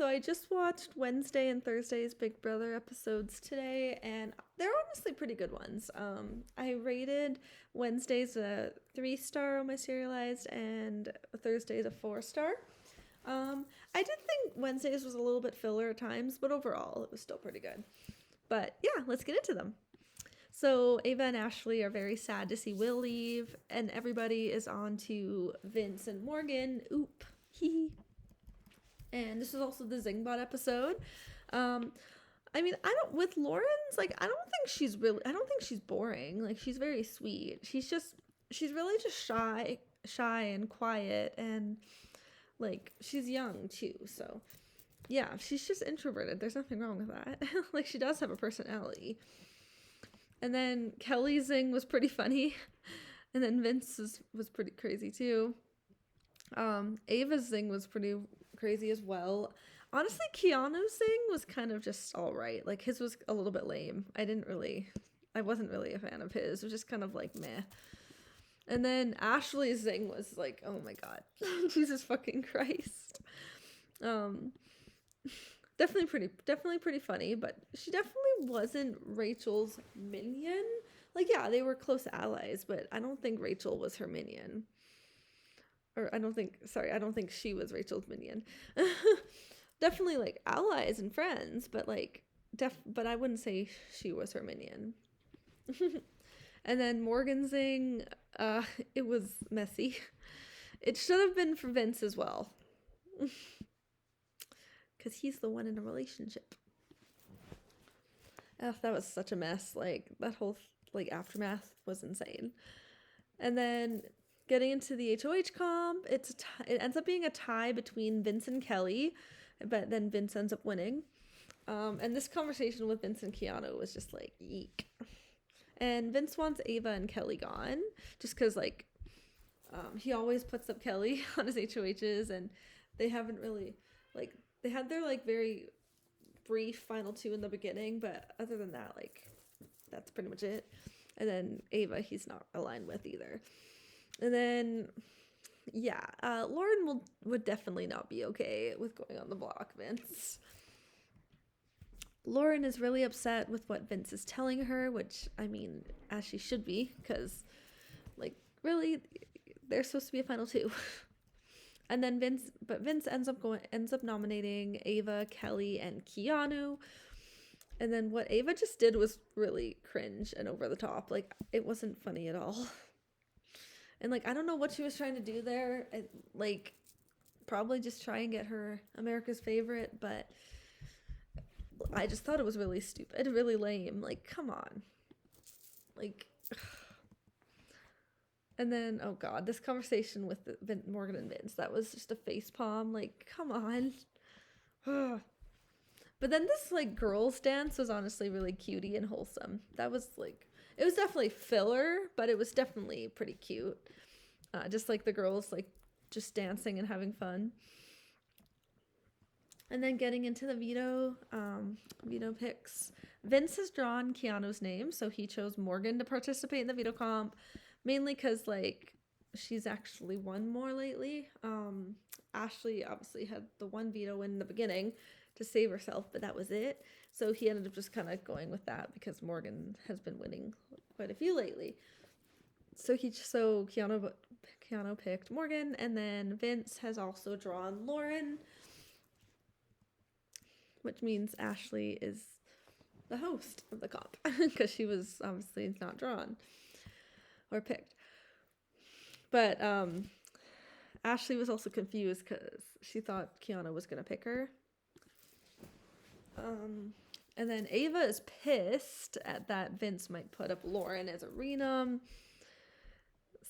so I just watched Wednesday and Thursday's Big Brother episodes today, and they're honestly pretty good ones. I rated Wednesday's a 3 star on my serialized, and Thursday's a 4 star. I did think Wednesday's was a little bit filler at times, but overall it was still pretty good. But yeah, let's get into them. So Ava and Ashley are very sad to see Will leave, and everybody is on to Vince and Morgan. Oop, hee. And this is also the Zingbot episode. I mean, with Lauren's, like, I don't think she's boring. Like, she's very sweet. She's really just shy and quiet, and like, she's young too. So yeah, she's just introverted. There's nothing wrong with that. Like, she does have a personality. And then Kelly's zing was pretty funny. And then Vince's was pretty crazy too. Ava's zing was pretty crazy as well. Honestly, Keanu's zing was kind of just all right. Like, his was a little bit lame. I wasn't really a fan of his. It was just kind of like meh. And then Ashley's zing was like, oh my god, Jesus fucking Christ. Definitely pretty funny, but she definitely wasn't Rachel's minion. Like, yeah, they were close allies, but I don't think Rachel was her minion. I don't think she was Rachel's minion. Definitely like allies and friends, but like but I wouldn't say she was her minion. And then Morgan's zing, it was messy. It should have been for Vince as well. Because he's the one in a relationship. Oh, that was such a mess. Like, that whole like aftermath was insane. And then getting into the HOH comp, it ends up being a tie between Vince and Kelly, but then Vince ends up winning. And this conversation with Vince and Keanu was just like, eek. And Vince wants Ava and Kelly gone, just because, like, he always puts up Kelly on his HOHs, and they haven't really, like, they had their, like, very brief final 2 in the beginning, but other than that, like, that's pretty much it. And then Ava, he's not aligned with either. And then, yeah, Lauren would definitely not be okay with going on the block, Vince. Lauren is really upset with what Vince is telling her, which, I mean, as she should be, because, like, really, they're supposed to be a final 2. And then Vince ends up nominating Ava, Kelly, and Keanu. And then what Ava just did was really cringe and over the top. Like, it wasn't funny at all. And, like, I don't know what she was trying to do there. Like, probably just try and get her America's favorite, but I just thought it was really stupid, really lame. Like, come on. Like, and then, oh god, this conversation with Morgan and Vince, that was just a facepalm. Like, come on. But then this, like, girls dance was honestly really cutie and wholesome. That was, like, it was definitely filler, but it was definitely pretty cute. Just, like, the girls, like, just dancing and having fun. And then getting into the veto picks. Vince has drawn Keanu's name, so he chose Morgan to participate in the veto comp, mainly because, like, she's actually won more lately. Ashley obviously had the one veto in the beginning to save herself, but that was it. So he ended up just kind of going with that because Morgan has been winning quite a few lately. So Keanu picked Morgan, and then Vince has also drawn Lauren, which means Ashley is the host of the comp because she was obviously not drawn or picked. But Ashley was also confused because she thought Keanu was going to pick her. And then Ava is pissed at that Vince might put up Lauren as a renum.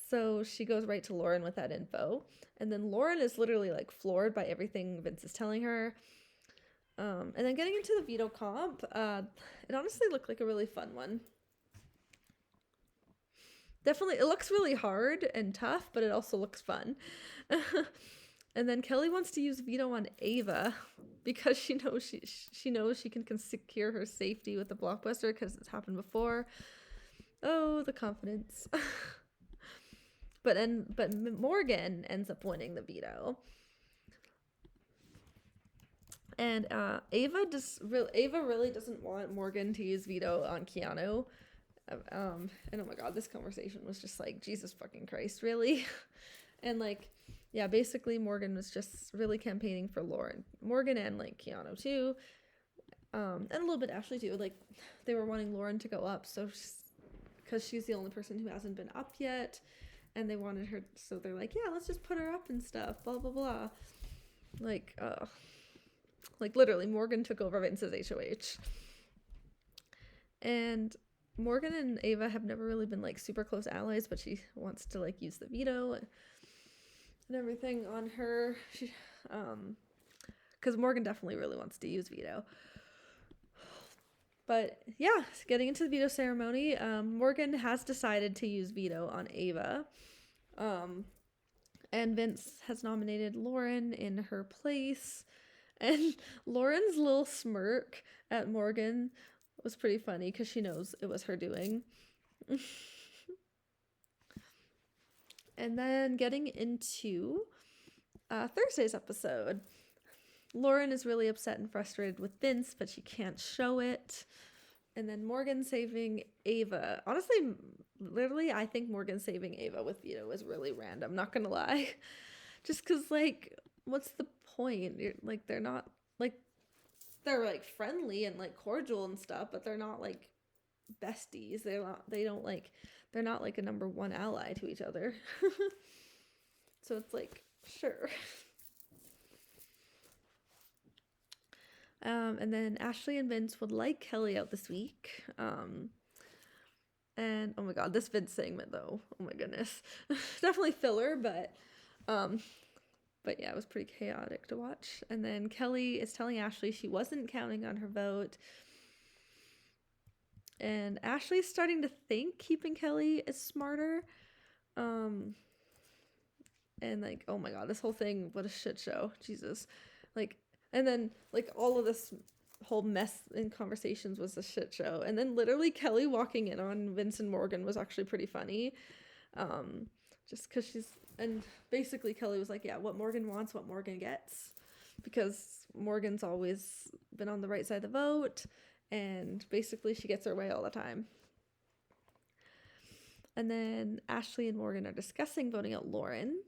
So she goes right to Lauren with that info. And then Lauren is literally, like, floored by everything Vince is telling her. And then getting into the veto comp, it honestly looked like a really fun one. Definitely, it looks really hard and tough, but it also looks fun. And then Kelly wants to use veto on Ava because she knows she can secure her safety with the blockbuster because it's happened before. Oh, the confidence. But Morgan ends up winning the veto. And Ava really doesn't want Morgan to use veto on Keanu. And oh my god, this conversation was just like, Jesus fucking Christ, really? And like, yeah, basically Morgan was just really campaigning for Lauren. Morgan and like Keanu too. And a little bit Ashley too. Like, they were wanting Lauren to go up, so because she's the only person who hasn't been up yet, and they wanted her, so they're like, yeah, let's just put her up and stuff, blah blah blah. Like literally Morgan took over Vince's HOH. And Morgan and Ava have never really been like super close allies, but she wants to like use the veto and everything on her. She because Morgan definitely really wants to use veto. But yeah, getting into the veto ceremony, Morgan has decided to use veto on Ava. And Vince has nominated Lauren in her place. And Lauren's little smirk at Morgan was pretty funny because she knows it was her doing. And then getting into Thursday's episode. Lauren is really upset and frustrated with Vince, but she can't show it. And then Morgan saving Ava. Honestly, literally, I think Morgan saving Ava with veto is really random, not gonna lie. Just because, like, what's the point? Like, they're not, like, they're, like, friendly and, like, cordial and stuff, but they're not, like, besties. They're not, like, a number one ally to each other. So it's like, sure. And then Ashley and Vince would like Kelly out this week. And oh my god, this Vince segment though, oh my goodness. Definitely filler, but yeah, it was pretty chaotic to watch. And then Kelly is telling Ashley she wasn't counting on her vote. And Ashley's starting to think keeping Kelly is smarter. And like, oh my god, this whole thing, what a shit show. Jesus. Like, and then, like, all of this whole mess in conversations was a shit show. And then literally Kelly walking in on Vince and Morgan was actually pretty funny. Just because and basically Kelly was like, yeah, what Morgan wants, what Morgan gets. Because Morgan's always been on the right side of the vote. And basically she gets her way all the time. And then Ashley and Morgan are discussing voting out Lauren.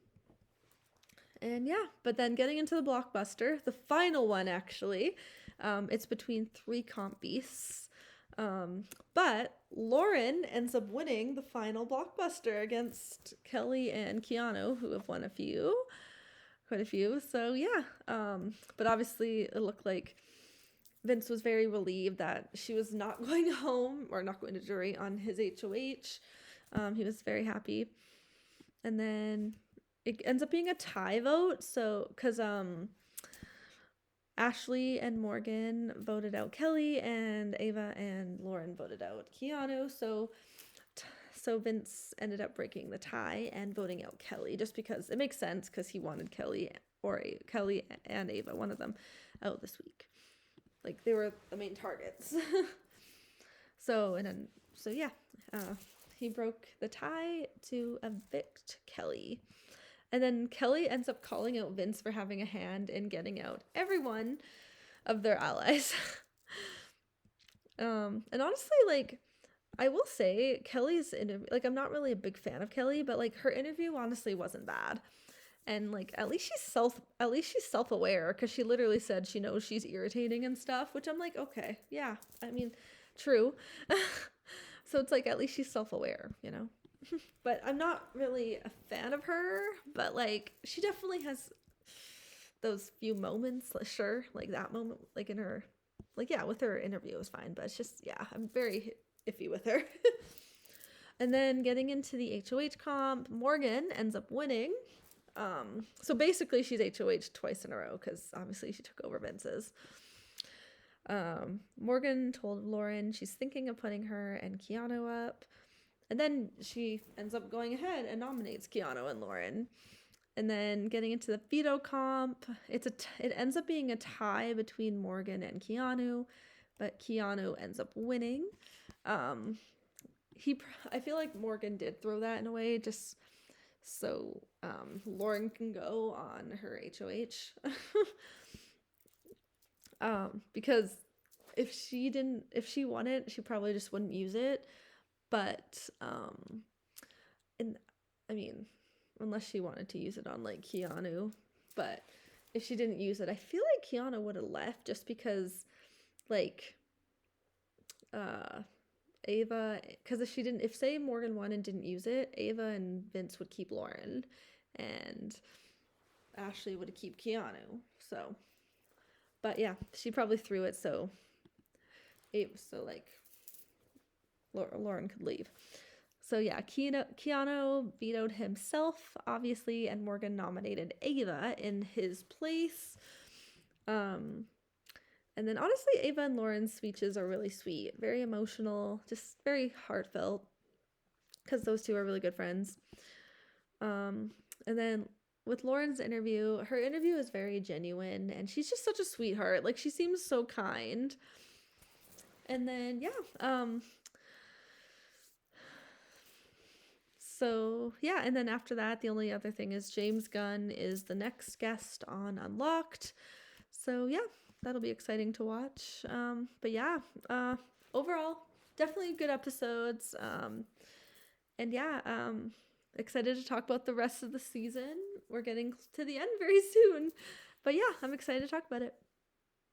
And yeah, but then getting into the blockbuster, the final one actually, it's between 3 comp beasts. But Lauren ends up winning the final blockbuster against Kelly and Keanu, who have won quite a few. So yeah, but obviously it looked like Vince was very relieved that she was not going home or not going to jury on his HOH. He was very happy. And then it ends up being a tie vote. So, because Ashley and Morgan voted out Kelly, and Ava and Lauren voted out Keanu. So Vince ended up breaking the tie and voting out Kelly, just because it makes sense, because he wanted Kelly and Ava, one of them, out this week. Like, they were the main targets. So yeah, he broke the tie to evict Kelly. And then Kelly ends up calling out Vince for having a hand in getting out everyone of their allies. And honestly, like, I will say Kelly's interview, like, I'm not really a big fan of Kelly, but like her interview honestly wasn't bad. And like, at least she's self-aware, because she literally said she knows she's irritating and stuff, which I'm like, okay, yeah, I mean, true. So it's like, at least she's self-aware, you know? But I'm not really a fan of her, but like, she definitely has those few moments, like, sure, like that moment, like in her, like, yeah, with her interview was fine, but it's just, yeah, I'm very iffy with her. And then getting into the HOH comp, Morgan ends up winning. So basically she's HOH twice in a row, because obviously she took over Vince's. Morgan told Lauren she's thinking of putting her and Keanu up. And then she ends up going ahead and nominates Keanu and Lauren. And then getting into the veto comp, it ends up being a tie between Morgan and Keanu, but Keanu ends up winning. I feel like Morgan did throw that in a way, just so Lauren can go on her HOH. Because if she won it, she probably just wouldn't use it. But and I mean, unless she wanted to use it on like Keanu, but if she didn't use it, I feel like Keanu would have left just because like Ava, because if say Morgan won and didn't use it, Ava and Vince would keep Lauren, and Ashley would keep Keanu. So, but yeah, she probably threw it so like Lauren could leave. So yeah, Keanu vetoed himself, obviously, and Morgan nominated Ava in his place. And then honestly, Ava and Lauren's speeches are really sweet, very emotional, just very heartfelt, because those two are really good friends. And then with Lauren's interview, her interview is very genuine, and she's just such a sweetheart. Like, she seems so kind. And then, yeah, so yeah, and then after that, the only other thing is James Gunn is the next guest on Unlocked. So yeah, that'll be exciting to watch. But yeah, overall, definitely good episodes. And yeah, excited to talk about the rest of the season. We're getting to the end very soon. But yeah, I'm excited to talk about it.